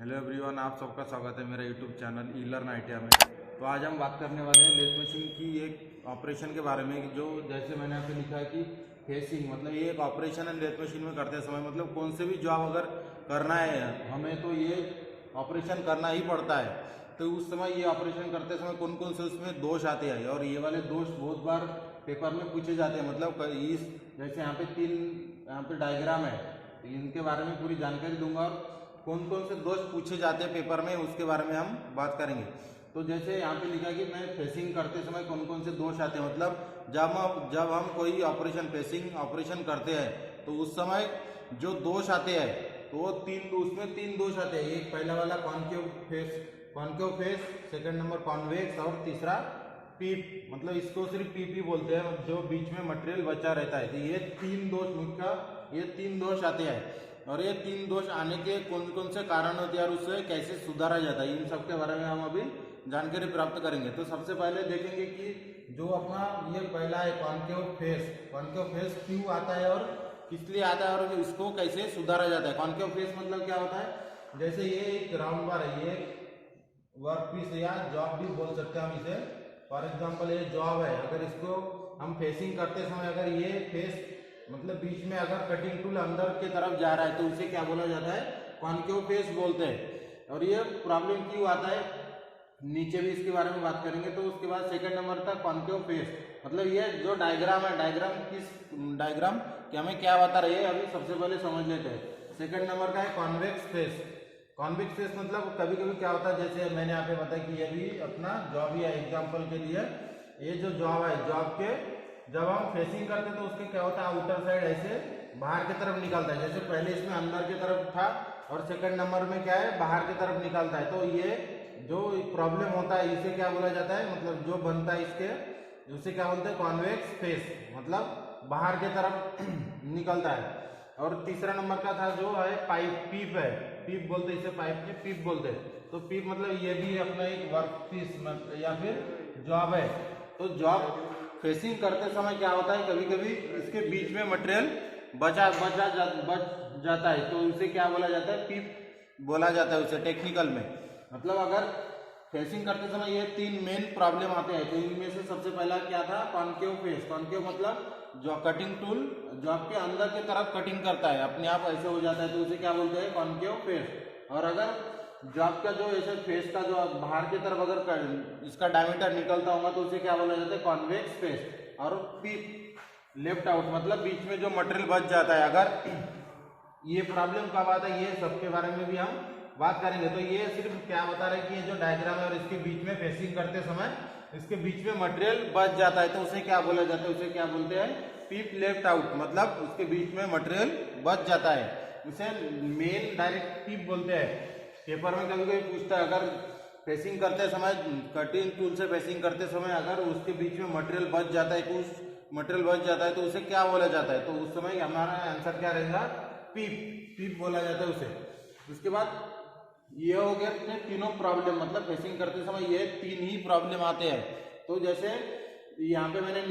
Hello everyone, आप सबका स्वागत है मेरा यूट्यूब चैनल ई लर्न आइडिया में। तो आज हम बात करने वाले हैं लेथ मशीन की एक ऑपरेशन के बारे में, जो जैसे मैंने यहाँ पे लिखा है कि फेसिंग, मतलब ये एक ऑपरेशन है लेथ मशीन में करते समय, मतलब कौन से भी जॉब अगर करना है हमें तो ये ऑपरेशन करना ही पड़ता है। तो उस समय ये ऑपरेशन करते समय कौन कौन से उसमें दोष आते हैं, और ये वाले दोष बहुत बार पेपर में पूछे जाते हैं। मतलब इस जैसे यहाँ पे डायग्राम है, तो इनके बारे में पूरी जानकारी दूंगा, और कौन कौन से दोष पूछे जाते हैं पेपर में उसके बारे में हम बात करेंगे। तो जैसे यहाँ पे लिखा कि मैं फेसिंग करते समय कौन कौन से दोष आते हैं, मतलब जब हम कोई ऑपरेशन फेसिंग ऑपरेशन करते हैं तो उस समय जो दोष आते हैं तो वो उसमें तीन दोष आते हैं। एक पहला वाला concave face, second number convex, और तीसरा पीप, मतलब इसको सिर्फ पीप ही बोलते हैं, जो बीच में मटेरियल बचा रहता है। तो ये तीन दोष आते हैं, और ये तीन दोष आने के कौन कौन से कारण होते हैं और उससे कैसे सुधारा जाता है, इन सब के बारे में हम अभी जानकारी प्राप्त करेंगे। तो सबसे पहले देखेंगे कि जो अपना ये पहला है कॉन्केव फेस क्यों आता है और किस लिए आता है, और इसको कैसे सुधारा जाता है। कॉन्केव फेस मतलब क्या होता है, जैसे ये एक राउंड बार है, ये वर्क पीस या जॉब भी बोल सकते हैं हम इसे। फॉर एग्जाम्पल ये जॉब है, अगर इसको हम फेसिंग करते समय अगर ये फेस मतलब बीच में अगर कटिंग टूल अंदर की तरफ जा रहा है तो उसे क्या बोला जाता है, कॉन्केव फेस बोलते हैं। और ये प्रॉब्लम क्यों आता है नीचे भी इसके बारे में बात करेंगे। तो उसके बाद सेकंड नंबर था कॉन्केव फेस, मतलब ये जो डायग्राम है, डायग्राम कि हमें क्या बता रही है अभी सबसे पहले समझ लेते हैं। सेकंड नंबर का है कॉन्वेक्स फेस मतलब कभी कभी क्या होता है, जैसे मैंने यहाँ पे बताया कि ये भी अपना जॉब ही है। एग्जाम्पल के लिए ये जो जॉब है, जॉब के जब हम फेसिंग करते हैं तो उसके क्या होता है, आउटर साइड ऐसे बाहर की तरफ निकलता है। जैसे पहले इसमें अंदर की तरफ था और सेकंड नंबर में क्या है, बाहर की तरफ निकलता है। तो ये जो प्रॉब्लम होता है इसे क्या बोला जाता है, मतलब जो बनता है इसके, उसे क्या बोलते हैं, कॉन्वेक्स फेस, मतलब बाहर की तरफ निकलता है। और तीसरा नंबर का था जो है पीप है, पीप बोलते इसे, पाइप के पीप बोलते हैं। तो पीप मतलब ये भी अपना एक वर्क पीस या फिर जॉब है। तो जॉब फेसिंग करते समय क्या होता है, कभी कभी इसके बीच में मटेरियल बच जाता है, तो उसे क्या बोला जाता है, पीप बोला जाता है उसे टेक्निकल में। मतलब अगर फेसिंग करते समय ये तीन मेन प्रॉब्लम आते हैं, तो इनमें से सबसे पहला क्या था, कॉन्केव फेस। कॉन्केव मतलब जो कटिंग टूल जॉब के अंदर की तरफ कटिंग करता है, अपने आप ऐसे हो जाता है, तो उसे क्या बोलते हैं, कॉन्केव फेस। और अगर जॉब का जो ऐसे फेस का जो बाहर की तरफ अगर इसका डायमीटर निकलता होगा तो उसे क्या बोला जाता है, कॉन्वेक्स फेस। और पीप लेफ्ट आउट मतलब बीच में जो मटेरियल बच जाता है। अगर ये प्रॉब्लम कब आता है, ये सबके बारे में भी हम बात करेंगे। तो ये सिर्फ क्या बता रहे हैं कि ये जो डायग्राम है और इसके बीच में फेसिंग करते समय इसके बीच में मटेरियल बच जाता है, तो उसे क्या बोला जाता है, उसे क्या बोलते हैं, पीप लेफ्ट आउट, मतलब उसके बीच में मटेरियल बच जाता है, उसे मेन डायरेक्ट पीप बोलते हैं। पेपर में कभी कभी पूछता है, अगर फेसिंग करते समय कटिंग टूल से फेसिंग करते समय अगर उसके बीच में मटेरियल बच जाता है, कुछ मटेरियल बच जाता है, तो उसे क्या बोला जाता है, तो उस समय हमारा आंसर क्या रहेगा, पीप बोला जाता है उसे। उसके बाद ये हो गया तीनों प्रॉब्लम, मतलब फेसिंग करते समय ये तीन ही प्रॉब्लम आते हैं। तो जैसे यहाँ पे मैंने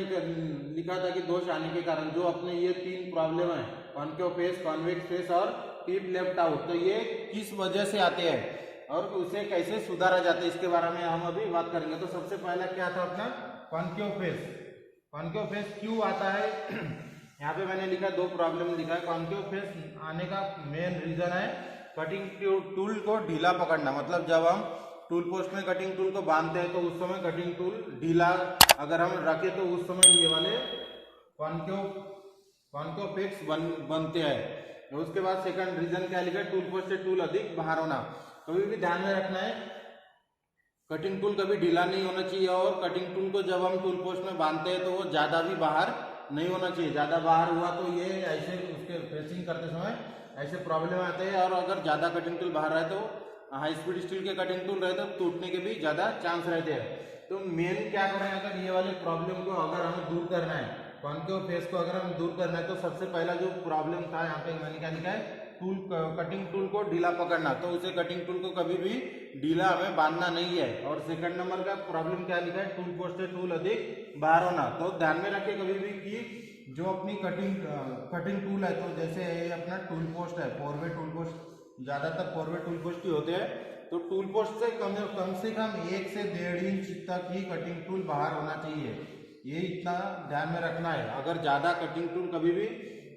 लिखा था कि दोष आने के कारण जो अपने ये तीन प्रॉब्लम है, कॉन्केव फेस, कॉन्वेक्स फेस और पीप लेफ्ट आउट, तो ये किस वजह से आते हैं और उसे कैसे सुधारा जाता है, इसके बारे में हम अभी बात करेंगे। तो सबसे पहला क्या था अपना कॉन्केव फेस क्यों आता है यहाँ पे मैंने लिखा, दो प्रॉब्लम लिखा है। कॉन्केव फेस आने का मेन रीजन है कटिंग टूल को ढीला पकड़ना, मतलब जब हम टूल पोस्ट में कटिंग टूल को बांधते हैं तो उस समय कटिंग टूल ढीला अगर हम रखे तो उस समय ये वाले कॉन्केव फेस बनते हैं। तो उसके बाद सेकंड रीजन क्या लिखा है, टूल पोस्ट से टूल अधिक बाहर होना। कभी भी ध्यान में रखना है, कटिंग टूल कभी ढीला नहीं होना चाहिए, और कटिंग टूल को जब हम टूल पोस्ट में बांधते हैं तो वो ज्यादा भी बाहर नहीं होना चाहिए। ज्यादा बाहर हुआ तो ये ऐसे उसके फेसिंग करते समय ऐसे प्रॉब्लम आते हैं। और अगर ज्यादा कटिंग टूल बाहर रहे तो हाई स्पीड स्टील के कटिंग टूल रहे तो टूटने के भी ज्यादा चांस रहते हैं। तो मेन क्या करें, अगर ये वाले प्रॉब्लम को अगर हमें दूर करना है, कॉन्केव फेस को अगर हमें दूर करना है, तो सबसे पहला जो प्रॉब्लम था यहाँ पे मैंने क्या लिखा है, कटिंग टूल को ढीला पकड़ना, तो उसे कटिंग टूल को कभी भी ढीला हमें बांधना नहीं है। और सेकंड नंबर का प्रॉब्लम क्या लिखा है, टूल पोस्ट से टूल अधिक बाहर होना। तो ध्यान में रखिए कभी भी कि जो अपनी कटिंग टूल है, तो जैसे ये अपना टूल पोस्ट है, 4 वे टूल पोस्ट ज़्यादातर फॉरवर्ड टूल पोस्ट ही होते हैं। तो टूल पोस्ट से कम से कम 1 से 1.5 इंच तक ही कटिंग टूल बाहर होना चाहिए, ये इतना ध्यान में रखना है। अगर ज़्यादा कटिंग टूल कभी भी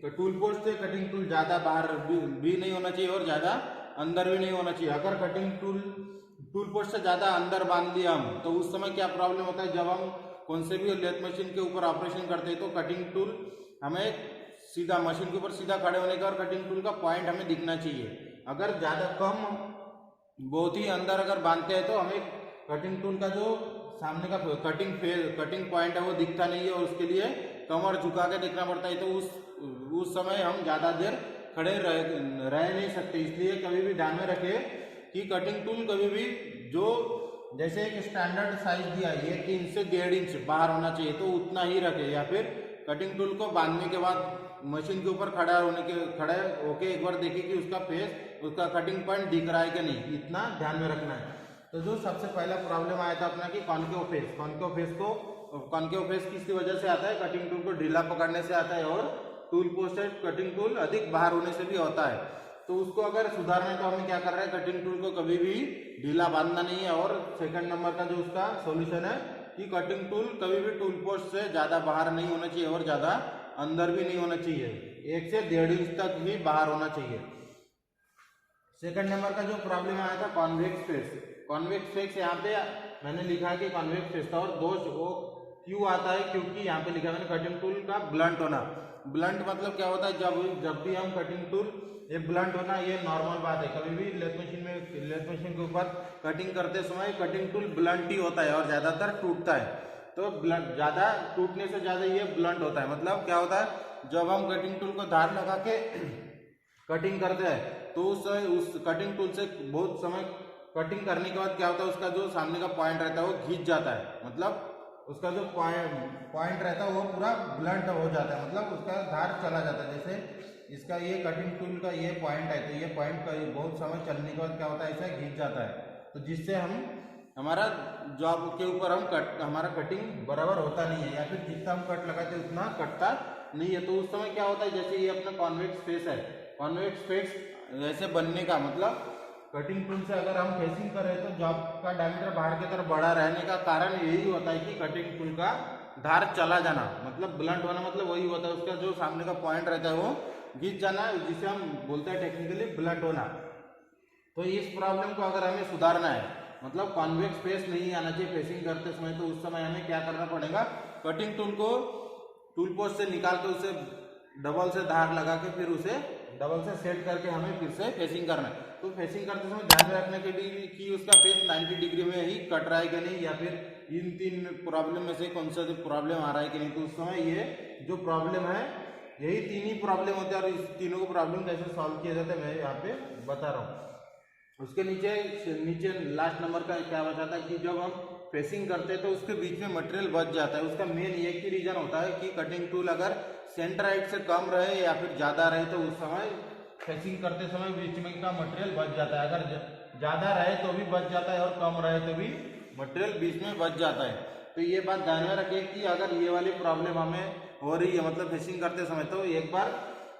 तो टूल पोस्ट से कटिंग टूल ज़्यादा बाहर भी नहीं होना चाहिए और ज़्यादा अंदर भी नहीं होना चाहिए। अगर कटिंग टूल पोस्ट से ज़्यादा अंदर बांध लिया हम तो उस समय क्या प्रॉब्लम होता है, जब हम कौन से भी लेथ मशीन के ऊपर ऑपरेशन करते हैं तो कटिंग टूल हमें सीधा मशीन के ऊपर सीधा खड़े होने का और कटिंग टूल का पॉइंट हमें दिखना चाहिए। अगर ज़्यादा कम बहुत ही अंदर अगर बांधते हैं तो हमें कटिंग टूल का जो सामने का कटिंग पॉइंट है वो दिखता नहीं है और उसके लिए कमर झुका के देखना पड़ता है। तो उस समय हम ज़्यादा देर खड़े रह नहीं सकते। इसलिए कभी भी ध्यान में रखें कि कटिंग टूल कभी भी जो जैसे एक स्टैंडर्ड साइज दिया है 1 इंच से 1.5 इंच बाहर होना चाहिए तो उतना ही रखें, या फिर कटिंग टूल को बांधने के बाद मशीन के ऊपर खड़े होके एक बार देखिए कि उसका फेस उसका कटिंग पॉइंट दिख रहा है कि नहीं, इतना ध्यान में रखना है। तो जो सबसे पहला प्रॉब्लम आया था अपना कि कॉन्केव फेस किसकी वजह से आता है, कटिंग टूल को ढीला पकड़ने से आता है और टूल पोस्ट से कटिंग टूल अधिक बाहर होने से भी होता है। तो उसको अगर सुधारना तो हमें क्या कर रहे हैं, कटिंग टूल को कभी भी ढीला बांधना नहीं है। और सेकंड नंबर का जो उसका सॉल्यूशन है कि कटिंग टूल कभी भी टूल पोस्ट से ज़्यादा बाहर नहीं होना चाहिए और ज़्यादा अंदर भी नहीं होना चाहिए, 1 से 1.5 इंच तक ही बाहर होना चाहिए। सेकंड नंबर का जो प्रॉब्लम आया था कॉन्वेक्स फेस यहाँ पे मैंने लिखा है कि कॉन्वेक्स फेस था, और दोष वो क्यों आता है, क्योंकि यहाँ पे लिखा है मैंने कटिंग टूल का ब्लंट होना। ब्लंट मतलब क्या होता है, जब भी हम कटिंग टूल ये ब्लंट होना ये नॉर्मल बात है। कभी भी लेथ मशीन के ऊपर कटिंग करते समय कटिंग टूल ब्लंट ही होता है और ज़्यादातर टूटता है। तो ब्लंट ज़्यादा टूटने से ज़्यादा ये ब्लंट होता है। मतलब क्या होता है, जब हम कटिंग टूल को धार लगा के कटिंग करते हैं तो उस कटिंग टूल से बहुत समय कटिंग करने के बाद क्या होता है, उसका जो सामने का पॉइंट रहता है वो खींच जाता है। मतलब उसका जो पॉइंट रहता है वो पूरा ब्लंट हो जाता है, मतलब उसका धार चला जाता है। जैसे इसका ये कटिंग टूल का ये पॉइंट है तो ये पॉइंट बहुत समय चलने के बाद क्या होता है, ऐसा खींच जाता है। तो जिससे हमारा जॉब के ऊपर हमारा कटिंग बराबर होता नहीं है, या फिर जितना हम कट लगाते हैं उतना कटता नहीं है। तो उस समय क्या होता है, जैसे ये अपना कॉन्वेक्स फेस है, कॉन्वेक्स फेस ऐसे बनने का मतलब कटिंग टूल से अगर हम फेसिंग कर रहे हैं तो जॉब का डायमीटर बाहर की तरफ बड़ा रहने का कारण यही होता है कि कटिंग टूल का धार चला जाना, मतलब ब्लंट होना मतलब वही होता है। उसका जो सामने का पॉइंट रहता है वो घिस जाना, जिसे हम बोलते हैं टेक्निकली ब्लंट होना। तो इस प्रॉब्लम को अगर हमें सुधारना है, मतलब कॉन्वेक्स फेस नहीं आना चाहिए फेसिंग करते समय, तो उस समय हमें क्या करना पड़ेगा, कटिंग टूल को टूल पोस्ट से निकाल के उसे डबल से धार लगा के फिर उसे डबल से सेट करके हमें फिर से फेसिंग करना है। तो फेसिंग करते समय ध्यान में रखने के लिए कि उसका फेस 90 डिग्री में ही कट रहा है कि नहीं, या फिर इन 3 प्रॉब्लम में से कौन सा प्रॉब्लम आ रहा है कि नहीं। तो उस समय ये जो प्रॉब्लम है यही 3 ही प्रॉब्लम होते हैं, और इस तीनों को प्रॉब्लम कैसे सॉल्व किया जाता है मैं यहाँ पे बता रहा हूँ। उसके नीचे लास्ट नंबर का क्या बताता है कि जब हम फेसिंग करते हैं तो उसके बीच में मटेरियल बच जाता है। उसका मेन एक ही रीजन होता है कि कटिंग टूल अगर सेंटर हाइट से कम रहे या फिर ज़्यादा रहे तो उस समय फेसिंग करते समय बीच में का मटेरियल बच जाता है। अगर ज़्यादा रहे तो भी बच जाता है और कम रहे तो भी मटेरियल बीच में बच जाता है। तो ये बात ध्यान में रखिए कि अगर ये वाली प्रॉब्लम हमें हो रही है मतलब फेसिंग करते समय, तो एक बार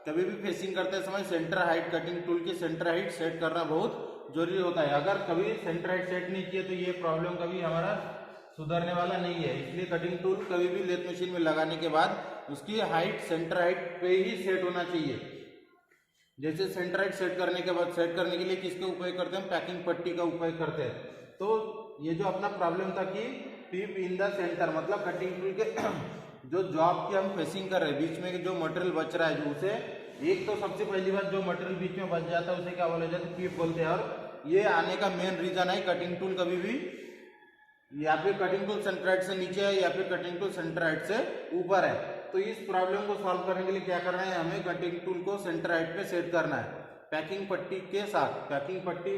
कभी भी फेसिंग करते समय सेंटर हाइट कटिंग टूल की सेंटर हाइट सेट करना बहुत जरूरी होता है। अगर कभी सेंटर हाइट सेट नहीं किए तो ये प्रॉब्लम कभी हमारा सुधरने वाला नहीं है। इसलिए कटिंग टूल कभी भी लेथ मशीन में लगाने के बाद उसकी हाइट सेंटर हाइट पे ही सेट होना चाहिए। जैसे सेंटर हाइट सेट करने के लिए किसका उपयोग करते हैं, पैकिंग पट्टी का उपयोग करते हैं। तो ये जो अपना प्रॉब्लम था कि टिप इन द सेंटर, मतलब कटिंग टूल के जो जॉब की हम फेसिंग कर रहे हैं बीच में जो मटेरियल बच रहा है, जो उसे एक तो सबसे पहली बात जो मटेरियल बीच में बच जाता है उसे क्या बोला जाता है, टिप बोलते हैं। और ये आने का मेन रीजन है कटिंग टूल कभी भी या फिर कटिंग टूल सेंटर हाइट से नीचे है या फिर कटिंग टूल सेंटर हाइट से ऊपर है। तो इस प्रॉब्लम को सॉल्व करने के लिए क्या करना है, हमें कटिंग टूल को सेंटर हाइट पे सेट करना है पैकिंग पट्टी के साथ, पैकिंग पट्टी।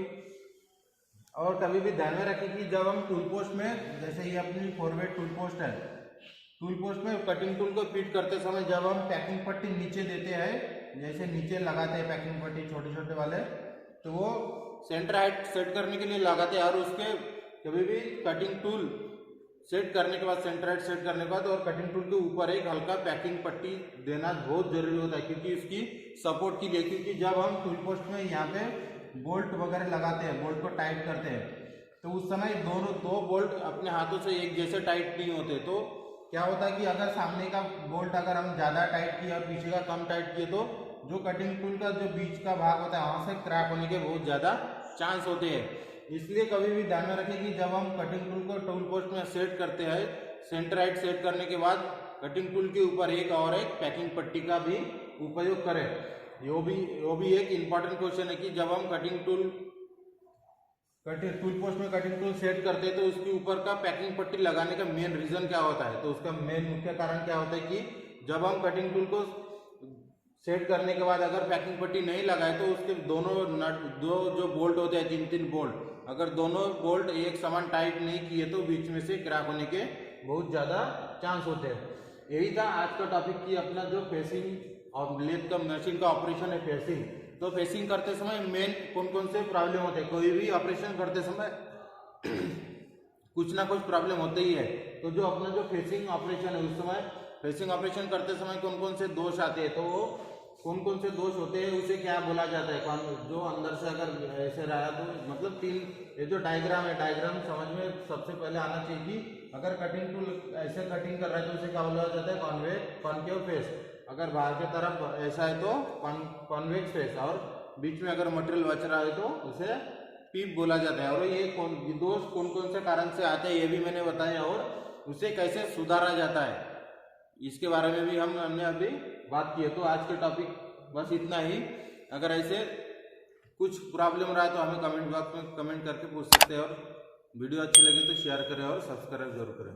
और कभी भी ध्यान में रखें कि जब हम टूल पोस्ट में, जैसे ये अपनी फॉरवर्ड टूल पोस्ट है, टूल पोस्ट में कटिंग टूल को फिट करते समय जब हम पैकिंग पट्टी नीचे देते हैं, जैसे नीचे लगाते हैं पैकिंग पट्टी छोटे छोटे वाले, तो वो सेंटर हाइट सेट करने के लिए लगाते हैं। और उसके कभी भी कटिंग टूल सेट करने के बाद सेंटर हाइट सेट करने के बाद और कटिंग टूल के ऊपर एक हल्का पैकिंग पट्टी देना बहुत जरूरी होता है, क्योंकि उसकी सपोर्ट के लिए। क्योंकि जब हम टूल पोस्ट में यहाँ पे बोल्ट वगैरह लगाते हैं, बोल्ट को टाइट करते हैं, तो उस समय दोनों दो बोल्ट अपने हाथों से एक जैसे टाइट नहीं होते। तो क्या होता है कि अगर सामने का बोल्ट अगर हम ज़्यादा टाइट किए और पीछे का कम टाइट किए तो जो कटिंग टूल का जो बीच का भाग होता है वहाँ से क्रैक होने के बहुत ज़्यादा चांस होते हैं। इसलिए कभी भी ध्यान में रखें कि जब हम कटिंग टूल को टूल पोस्ट में सेट करते हैं, सेंटर राइट सेट करने के बाद कटिंग टूल के ऊपर एक पैकिंग पट्टी का भी उपयोग करें। वो भी एक इम्पॉर्टेंट क्वेश्चन है कि जब हम कटिंग टूल पोस्ट में कटिंग टूल सेट करते हैं तो उसके ऊपर का पैकिंग पट्टी लगाने का मेन रीजन क्या होता है। तो उसका मेन मुख्य कारण क्या होता है कि जब हम कटिंग टूल को सेट करने के बाद अगर पैकिंग पट्टी नहीं लगाए तो उसके दोनों नट जो बोल्ट होते हैं 3 बोल्ट, अगर दोनों बोल्ट एक समान टाइट नहीं किए तो बीच में से क्रैक होने के बहुत ज़्यादा चांस होते हैं। यही था आज का टॉपिक कि अपना जो फेसिंग और लेथ का मशीन का ऑपरेशन है फेसिंग। तो फेसिंग करते समय मेन कौन कौन से प्रॉब्लम होते हैं, कोई भी ऑपरेशन करते समय कुछ ना कुछ प्रॉब्लम होते ही है। तो जो अपना जो फेसिंग ऑपरेशन है उस समय फेसिंग ऑपरेशन करते समय कौन कौन से दोष आते हैं, तो वो कौन कौन से दोष होते हैं उसे क्या बोला जाता है। जो अंदर से अगर ऐसे रहा तो मतलब 3 ये जो डायग्राम है, डायग्राम समझ में सबसे पहले आना चाहिए कि अगर कटिंग टूल ऐसे कटिंग कर रहा है तो उसे क्या बोला जाता है, कॉन्केव फेस। अगर बाहर की तरफ ऐसा है तो कॉन्वेक्स फेस, और बीच में अगर मटेरियल बच रहा है तो उसे पीप बोला जाता है। और ये दोष कौन कौन से कारण से आते हैं ये भी मैंने बताया, और उसे कैसे सुधारा जाता है इसके बारे में भी हमने अभी बात की है। तो आज के टॉपिक बस इतना ही। अगर ऐसे कुछ प्रॉब्लम रहा तो हमें कमेंट बॉक्स में कमेंट करके पूछ सकते हैं, और वीडियो अच्छी लगी तो शेयर करें और सब्सक्राइब जरूर करें।